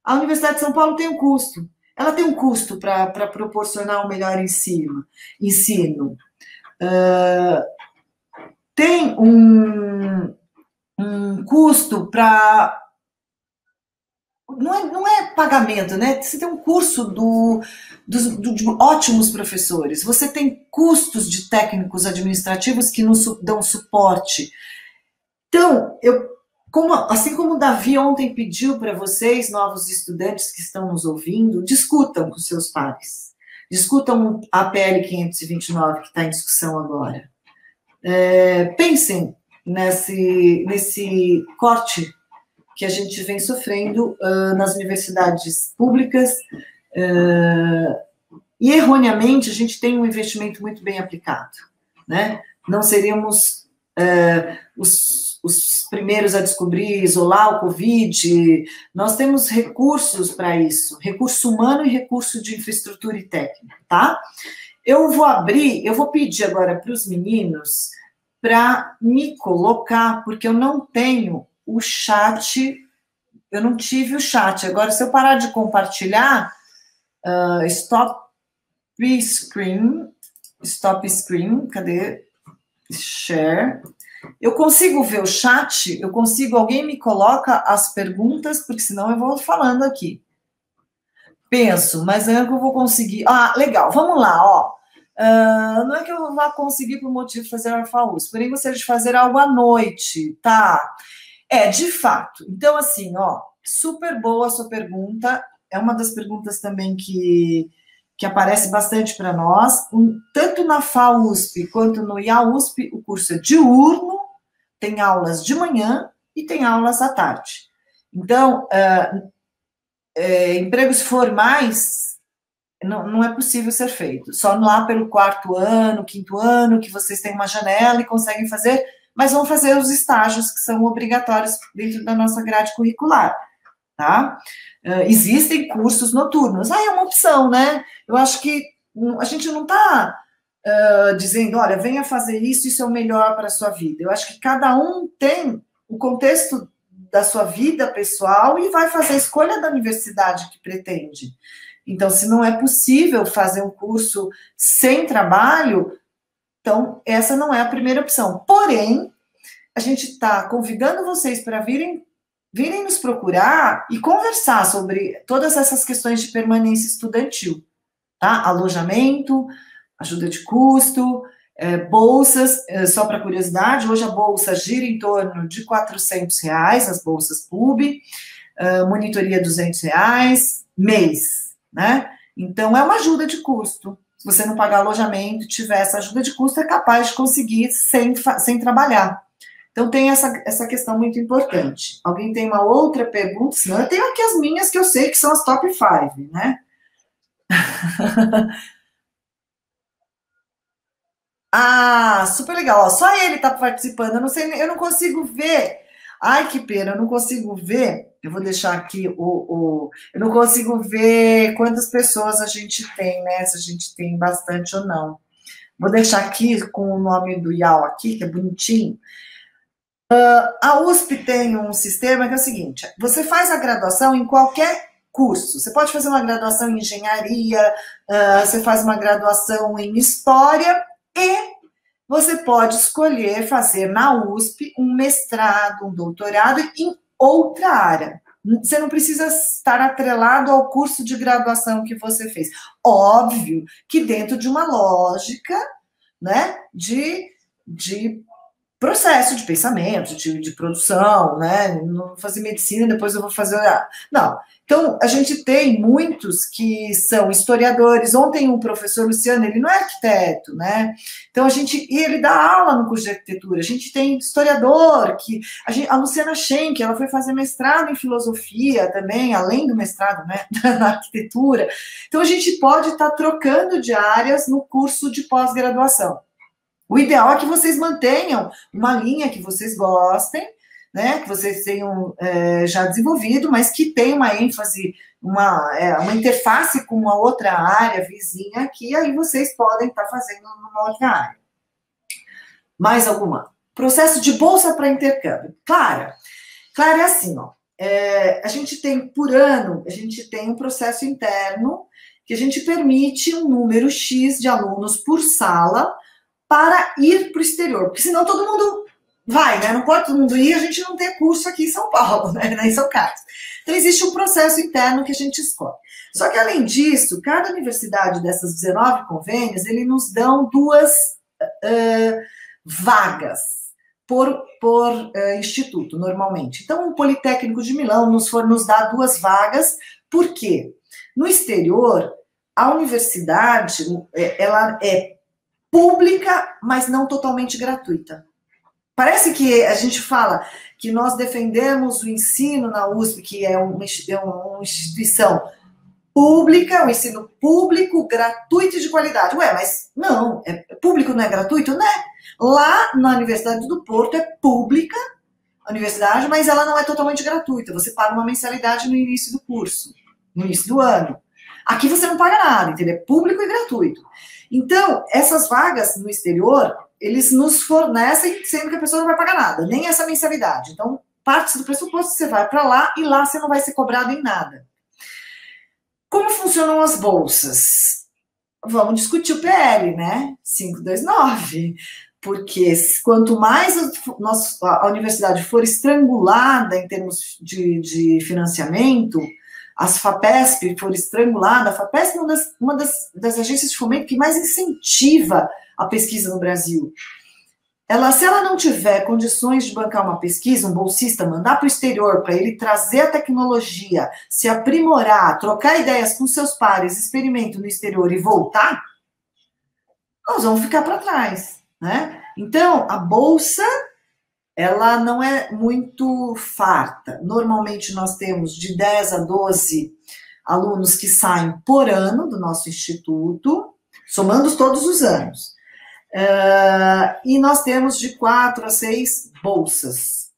Speaker 1: A Universidade de São Paulo tem um custo. Ela tem um custo para proporcionar um melhor ensino. Tem um custo para... Não é pagamento, né? Você tem um curso de ótimos professores. Você tem custos de técnicos administrativos que nos dão suporte. Então, assim como o Davi ontem pediu para vocês, novos estudantes que estão nos ouvindo, discutam com seus pares. Discutam a PL 529 que está em discussão agora. Pensem nesse corte que a gente vem sofrendo nas universidades públicas, e erroneamente a gente tem um investimento muito bem aplicado, né? Não seríamos os primeiros a descobrir, isolar o Covid. Nós temos recursos para isso, recurso humano e recurso de infraestrutura e técnica, tá? Eu vou pedir agora para os meninos para me colocar, porque eu não tenho o chat, eu não tive o chat. Agora, se eu parar de compartilhar, stop screen, cadê? Share. Eu consigo ver o chat? Alguém me coloca as perguntas, porque senão eu vou falando aqui. Penso, mas não é que eu vou conseguir. Legal, vamos lá, ó. Não é que eu vá conseguir por motivo de fazer a FAUS, porém gostaria de fazer algo à noite, tá? De fato. Então, assim, ó, super boa a sua pergunta. É uma das perguntas também que aparece bastante para nós. Tanto na FAUSP quanto no IAUSP, o curso é diurno, tem aulas de manhã e tem aulas à tarde. Então, empregos formais não é possível ser feito. Só lá pelo 4º ano, 5º ano, que vocês têm uma janela e conseguem fazer, mas vão fazer os estágios que são obrigatórios dentro da nossa grade curricular, tá? Existem cursos noturnos. É uma opção, né? Eu acho que a gente não está dizendo, olha, venha fazer isso é o melhor para a sua vida. Eu acho que cada um tem o contexto da sua vida pessoal e vai fazer a escolha da universidade que pretende. Então, se não é possível fazer um curso sem trabalho, então essa não é a primeira opção. Porém, a gente está convidando vocês para virem nos procurar e conversar sobre todas essas questões de permanência estudantil, tá? Alojamento, ajuda de custo, bolsas, só para curiosidade, hoje a bolsa gira em torno de R$400, as bolsas PUB, monitoria R$200, mês, né? Então, é uma ajuda de custo. Se você não pagar alojamento, tiver essa ajuda de custo, é capaz de conseguir sem trabalhar. Então, tem essa questão muito importante. Alguém tem uma outra pergunta? Senão, eu tenho aqui as minhas, que eu sei que são as top 5, né? Super legal. Ó, só ele está participando. Eu não sei, eu não consigo ver. Ai, que pena, eu não consigo ver. Eu vou deixar aqui eu não consigo ver quantas pessoas a gente tem, né? Se a gente tem bastante ou não. Vou deixar aqui com o nome do IAU aqui, que é bonitinho. A USP tem um sistema que é o seguinte: você faz a graduação em qualquer curso. Você pode fazer uma graduação em engenharia, você faz uma graduação em história e você pode escolher fazer na USP um mestrado, um doutorado em outra área. Você não precisa estar atrelado ao curso de graduação que você fez. Óbvio que dentro de uma lógica, né, de processo de pensamento, de produção, né? Não vou fazer medicina, depois eu vou fazer. Não. Então, a gente tem muitos que são historiadores. Ontem um professor, Luciano, ele não é arquiteto, né? Então, e ele dá aula no curso de arquitetura. A gente tem historiador, a Luciana Schenck, ela foi fazer mestrado em filosofia também, além do mestrado, né, na arquitetura. Então, a gente pode estar trocando de áreas no curso de pós-graduação. O ideal é que vocês mantenham uma linha que vocês gostem, né, que vocês tenham já desenvolvido, mas que tenha uma ênfase, uma interface com uma outra área vizinha, que aí vocês podem estar fazendo numa outra área. Mais alguma? Processo de bolsa para intercâmbio. Clara é assim, ó, a gente tem, por ano, a gente tem um processo interno que a gente permite um número X de alunos por sala para ir para o exterior, porque senão todo mundo vai, né? Não pode todo mundo ir, a gente não tem curso aqui em São Paulo, né? Em São Carlos. Então, existe um processo interno que a gente escolhe. Só que, além disso, cada universidade dessas 19 convênios, eles nos dão 2 vagas por instituto, normalmente. Então, o Politécnico de Milão nos dá 2 vagas, por quê? No exterior, a universidade, ela é pública, mas não totalmente gratuita. Parece que a gente fala que nós defendemos o ensino na USP, que é uma instituição pública, um ensino público, gratuito e de qualidade. Ué, mas não, público não é gratuito? Não é. Lá na Universidade do Porto é pública a universidade, mas ela não é totalmente gratuita. Você paga uma mensalidade no início do curso, no início do ano. Aqui você não paga nada, entendeu? É público e gratuito. Então, essas vagas no exterior, eles nos fornecem, sendo que a pessoa não vai pagar nada, nem essa mensalidade. Então, parte do pressuposto que você vai para lá e lá você não vai ser cobrado em nada. Como funcionam as bolsas? Vamos discutir o PL, né? 529. Porque quanto mais a universidade for estrangulada em termos de financiamento, as FAPESP for estrangulada, a FAPESP é uma das agências de fomento que mais incentiva a pesquisa no Brasil. Se ela não tiver condições de bancar uma pesquisa, um bolsista, mandar para o exterior, para ele trazer a tecnologia, se aprimorar, trocar ideias com seus pares, experimento no exterior e voltar, nós vamos ficar para trás, né? Então, a bolsa, ela não é muito farta. Normalmente, nós temos de 10 a 12 alunos que saem por ano do nosso instituto, somando todos os anos. E nós temos de 4 a 6 bolsas.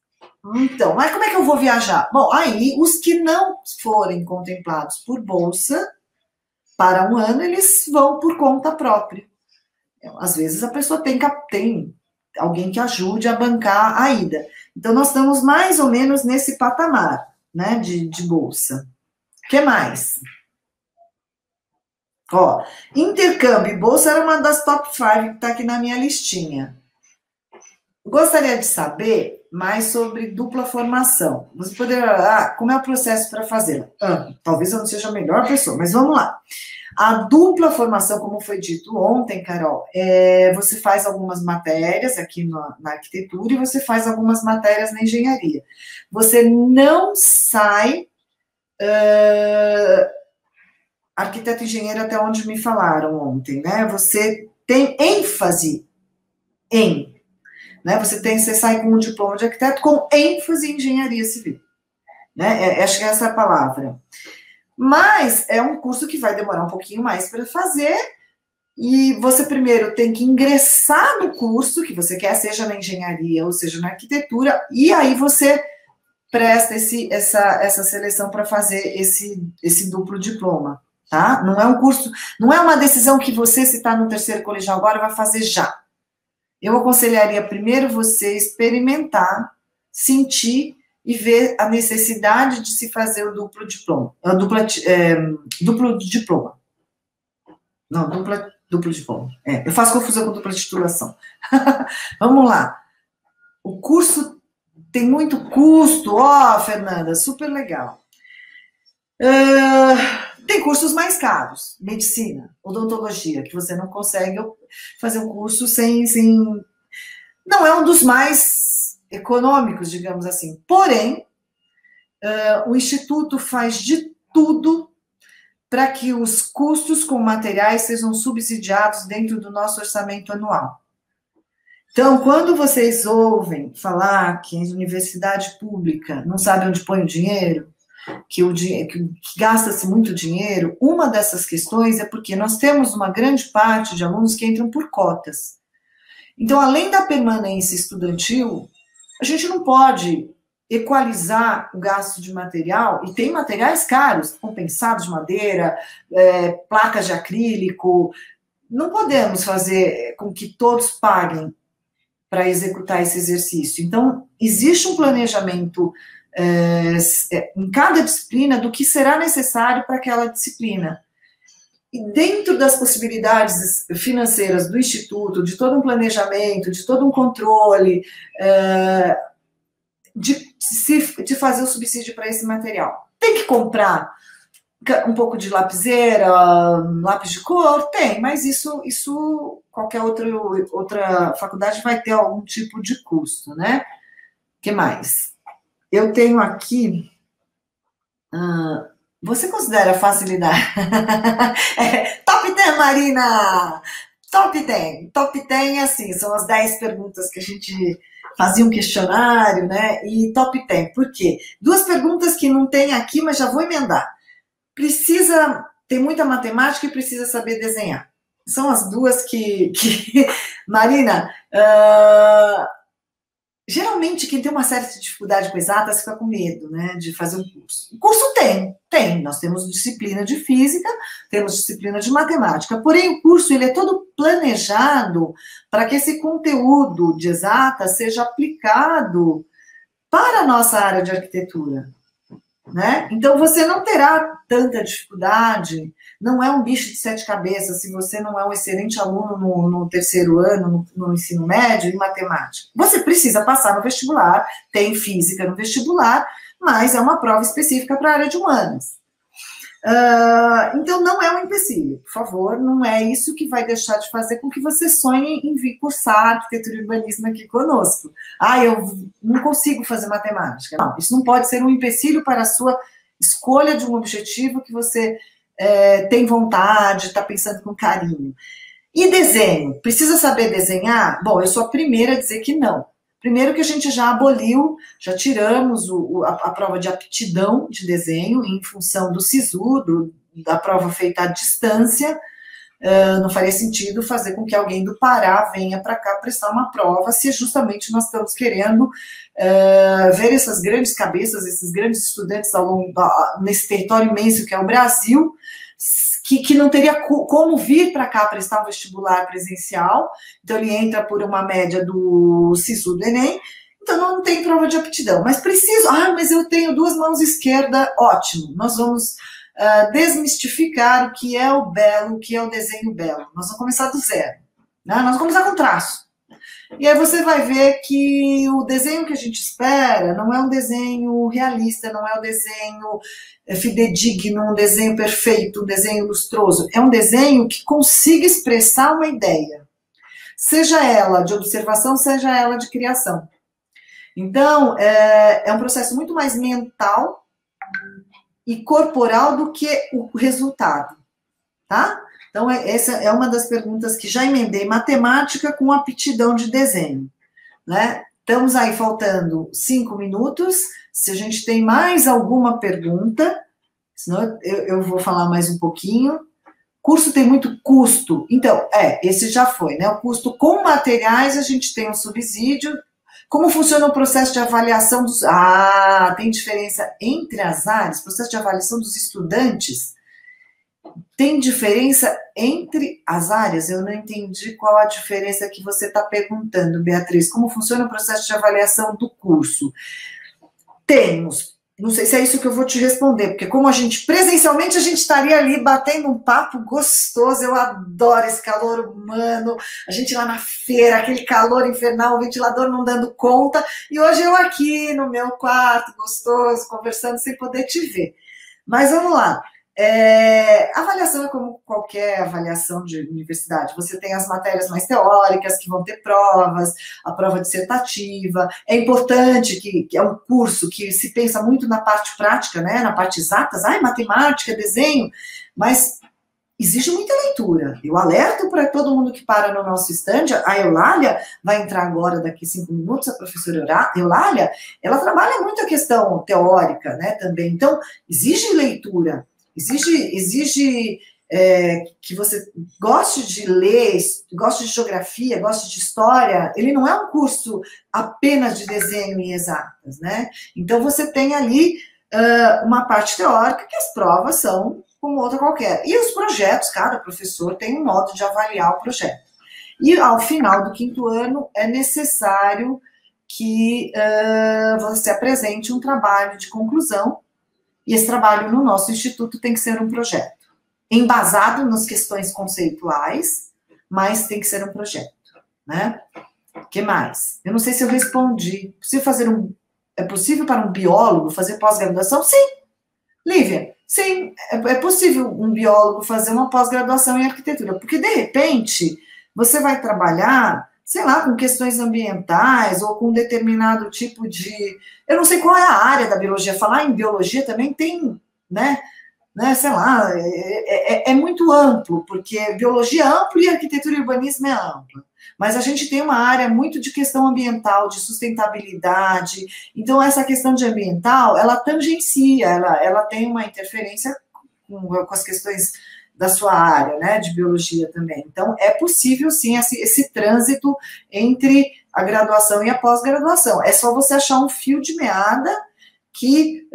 Speaker 1: Então, mas como é que eu vou viajar? Bom, aí, os que não forem contemplados por bolsa, para um ano, eles vão por conta própria. Às vezes, a pessoa tem alguém que ajude a bancar a ida. Então, nós estamos mais ou menos nesse patamar, né, de bolsa. O que mais? Ó, intercâmbio e bolsa era uma das top 5 que está aqui na minha listinha. Gostaria de saber mais sobre dupla formação. Você poderia, como é o processo para fazê-la? Talvez eu não seja a melhor pessoa, mas vamos lá. A dupla formação, como foi dito ontem, Carol, você faz algumas matérias aqui na arquitetura e você faz algumas matérias na engenharia. Você não sai arquiteto e engenheiro até onde me falaram ontem, né? Você tem ênfase em, né? Você sai com um diploma de arquiteto com ênfase em engenharia civil, né? Acho que essa é a palavra. Mas é um curso que vai demorar um pouquinho mais para fazer, e você primeiro tem que ingressar no curso que você quer, seja na engenharia ou seja na arquitetura, e aí você presta essa seleção para fazer esse duplo diploma, tá? Não é um curso, não é uma decisão que você, se está no terceiro colegial agora, vai fazer já. Eu aconselharia primeiro você experimentar, sentir e ver a necessidade de se fazer o duplo diploma. Duplo diploma. Não, duplo diploma. Eu faço confusão com dupla titulação. Vamos lá. O curso tem muito custo. Fernanda, super legal. Tem cursos mais caros. Medicina, odontologia, que você não consegue fazer um curso sem Não é um dos mais econômicos, digamos assim. Porém, o Instituto faz de tudo para que os custos com materiais sejam subsidiados dentro do nosso orçamento anual. Então, quando vocês ouvem falar que a universidade pública não sabe onde põe o dinheiro, que gasta-se muito dinheiro, uma dessas questões é porque nós temos uma grande parte de alunos que entram por cotas. Então, além da permanência estudantil, a gente não pode equalizar o gasto de material, e tem materiais caros, compensados de madeira, placas de acrílico. Não podemos fazer com que todos paguem para executar esse exercício. Então, existe um planejamento em cada disciplina do que será necessário para aquela disciplina. E dentro das possibilidades financeiras do Instituto, de todo um planejamento, de todo um controle, de fazer o subsídio para esse material. Tem que comprar um pouco de lapiseira, lápis de cor? Tem, mas isso qualquer outra faculdade vai ter algum tipo de custo, né? O que mais? Eu tenho aqui... você considera facilidade? Top 10, Marina! Top 10. Top 10, assim, são as 10 perguntas que a gente fazia um questionário, né? E top 10. Por quê? 2 perguntas que não tem aqui, mas já vou emendar. Tem muita matemática e precisa saber desenhar. São as 2 que Marina, geralmente quem tem uma certa dificuldade com exatas fica com medo, né, de fazer um curso. O curso tem. Nós temos disciplina de física, temos disciplina de matemática, porém o curso ele é todo planejado para que esse conteúdo de exatas seja aplicado para a nossa área de arquitetura. Né? Então, você não terá tanta dificuldade, não é um bicho de 7 cabeças se você não é um excelente aluno no terceiro ano, no ensino médio, em matemática. Você precisa passar no vestibular, tem física no vestibular, mas é uma prova específica para a área de humanas. Então, não é um empecilho, por favor, não é isso que vai deixar de fazer com que você sonhe em vir cursar arquitetura e urbanismo aqui conosco. Eu não consigo fazer matemática. Não, isso não pode ser um empecilho para a sua escolha de um objetivo que você tem vontade, está pensando com carinho. E desenho? Precisa saber desenhar? Bom, eu sou a primeira a dizer que não. Primeiro que a gente já aboliu, já tiramos a prova de aptidão de desenho em função do SISU, da prova feita à distância. Não faria sentido fazer com que alguém do Pará venha para cá prestar uma prova, se justamente nós estamos querendo ver essas grandes cabeças, esses grandes estudantes nesse território imenso que é o Brasil, que não teria como vir para cá prestar um vestibular presencial. Então, ele entra por uma média do SISU do Enem, então não tem prova de aptidão. Mas preciso... mas eu tenho 2 mãos esquerdas, ótimo. Nós vamos desmistificar o que é o belo, o que é o desenho belo. Nós vamos começar do zero. Né? Nós vamos começar com traço. E aí você vai ver que o desenho que a gente espera não é um desenho realista, não é um desenho fidedigno, um desenho perfeito, um desenho lustroso. É um desenho que consiga expressar uma ideia, seja ela de observação, seja ela de criação. Então, é um processo muito mais mental e corporal do que o resultado, tá? Então, essa é uma das perguntas que já emendei, matemática com aptidão de desenho, né? Estamos aí faltando 5 minutos, se a gente tem mais alguma pergunta, senão eu vou falar mais um pouquinho. Curso tem muito custo, então, esse já foi, né? O custo com materiais, a gente tem um subsídio. Como funciona o processo de avaliação dos... tem diferença entre as áreas, processo de avaliação dos estudantes. Tem diferença entre as áreas? Eu não entendi qual a diferença que você está perguntando, Beatriz. Como funciona o processo de avaliação do curso? Temos. Não sei se é isso que eu vou te responder, porque como presencialmente a gente estaria ali batendo um papo gostoso, eu adoro esse calor humano, a gente lá na feira, aquele calor infernal, o ventilador não dando conta, e hoje eu aqui no meu quarto, gostoso, conversando sem poder te ver. Mas vamos lá. Avaliação é como qualquer avaliação de universidade. Você tem as matérias mais teóricas, que vão ter provas, a prova dissertativa. É importante que é um curso que se pensa muito na parte prática, né? Na parte exatas, matemática, desenho, mas exige muita leitura. Eu alerto para todo mundo que para no nosso stand. A Eulália vai entrar agora, daqui 5 minutos, a professora Eulália, ela trabalha muito a questão teórica, né, também. Então, exige leitura, exige que você goste de ler, goste de geografia, goste de história. Ele não é um curso apenas de desenho e exatas, né? Então, você tem ali uma parte teórica, que as provas são como outra qualquer. E os projetos, cada professor tem um modo de avaliar o projeto. E ao final do 5º ano é necessário que você apresente um trabalho de conclusão, e esse trabalho no nosso instituto tem que ser um projeto, embasado nas questões conceituais, mas tem que ser um projeto, né? O que mais? Eu não sei se eu respondi. É possível para um biólogo fazer pós-graduação? Sim. Lívia, sim, é possível um biólogo fazer uma pós-graduação em arquitetura, porque, de repente, você vai trabalhar, sei lá, com questões ambientais ou com um determinado tipo de... Eu não sei qual é a área da biologia. Falar em biologia também tem, né, sei lá, é muito amplo, porque biologia é ampla e arquitetura e urbanismo é ampla. Mas a gente tem uma área muito de questão ambiental, de sustentabilidade. Então, essa questão de ambiental, ela tangencia, ela tem uma interferência com as questões da sua área, né, de biologia também. Então, é possível, sim, esse trânsito entre a graduação e a pós-graduação. É só você achar um fio de meada que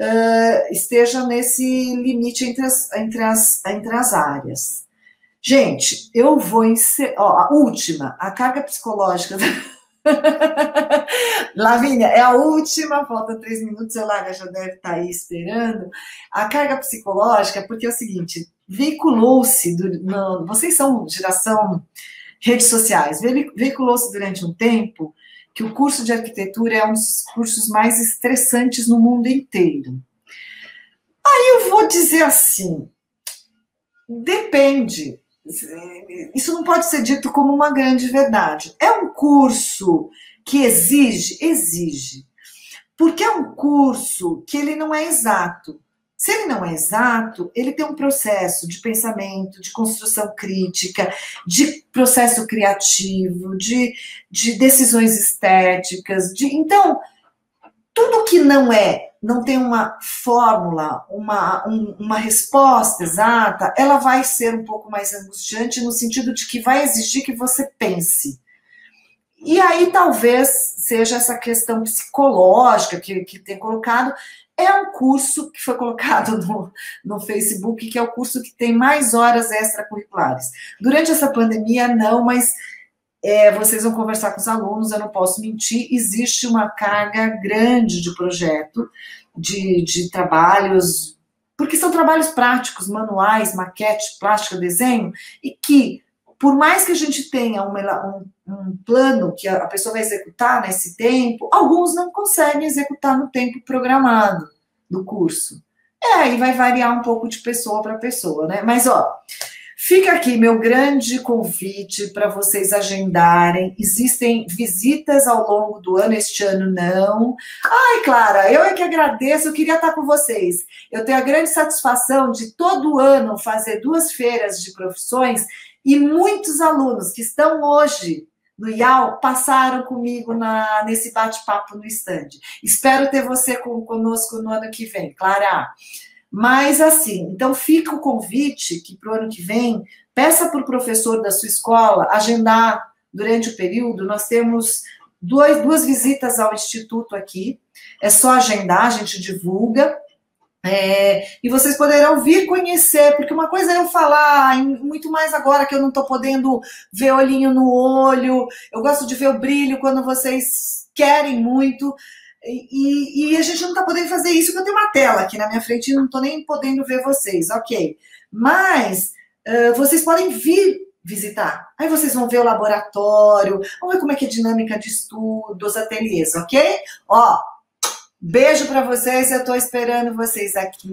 Speaker 1: esteja nesse limite entre as áreas. Gente, eu vou encerrar. A última, a carga psicológica. Lavínia, é a última, falta 3 minutos, a Lara já deve estar aí esperando. A carga psicológica, porque é o seguinte, veiculou-se, vocês são geração redes sociais, veiculou-se durante um tempo que o curso de arquitetura é um dos cursos mais estressantes no mundo inteiro. Aí eu vou dizer assim, depende. Isso não pode ser dito como uma grande verdade. É um curso que exige, porque é um curso que ele não é exato. Se ele não é exato, ele tem um processo de pensamento, de construção crítica, de processo criativo, de decisões estéticas. Então, tudo que não tem uma fórmula, uma resposta exata, ela vai ser um pouco mais angustiante no sentido de que vai exigir que você pense. E aí talvez seja essa questão psicológica que tem colocado. É um curso que foi colocado no Facebook, que é o curso que tem mais horas extracurriculares. Durante essa pandemia, não, mas vocês vão conversar com os alunos, eu não posso mentir, existe uma carga grande de projeto, de trabalhos, porque são trabalhos práticos, manuais, maquete, plástica, desenho, e que, por mais que a gente tenha um plano que a pessoa vai executar nesse tempo, alguns não conseguem executar no tempo programado do curso. E vai variar um pouco de pessoa para pessoa, né? Mas, fica aqui meu grande convite para vocês agendarem. Existem visitas ao longo do ano, este ano não. Ai, Clara, eu é que agradeço, eu queria estar com vocês. Eu tenho a grande satisfação de todo ano fazer 2 feiras de profissões e muitos alunos que estão hoje no IAL passaram comigo nesse bate-papo no stand. Espero ter você conosco no ano que vem, Clara. Mas assim, então fica o convite que para o ano que vem, peça para o professor da sua escola agendar durante o período. Nós temos 2 visitas ao instituto aqui, é só agendar, a gente divulga. E vocês poderão vir conhecer, porque uma coisa é eu falar, muito mais agora que eu não estou podendo ver olhinho no olho, eu gosto de ver o brilho quando vocês querem muito, e a gente não está podendo fazer isso, porque eu tenho uma tela aqui na minha frente e não estou nem podendo ver vocês, ok? Mas vocês podem vir visitar, aí vocês vão ver o laboratório, vão ver como é que é a dinâmica de estudo, os ateliês, ok? Beijo para vocês, eu estou esperando vocês aqui.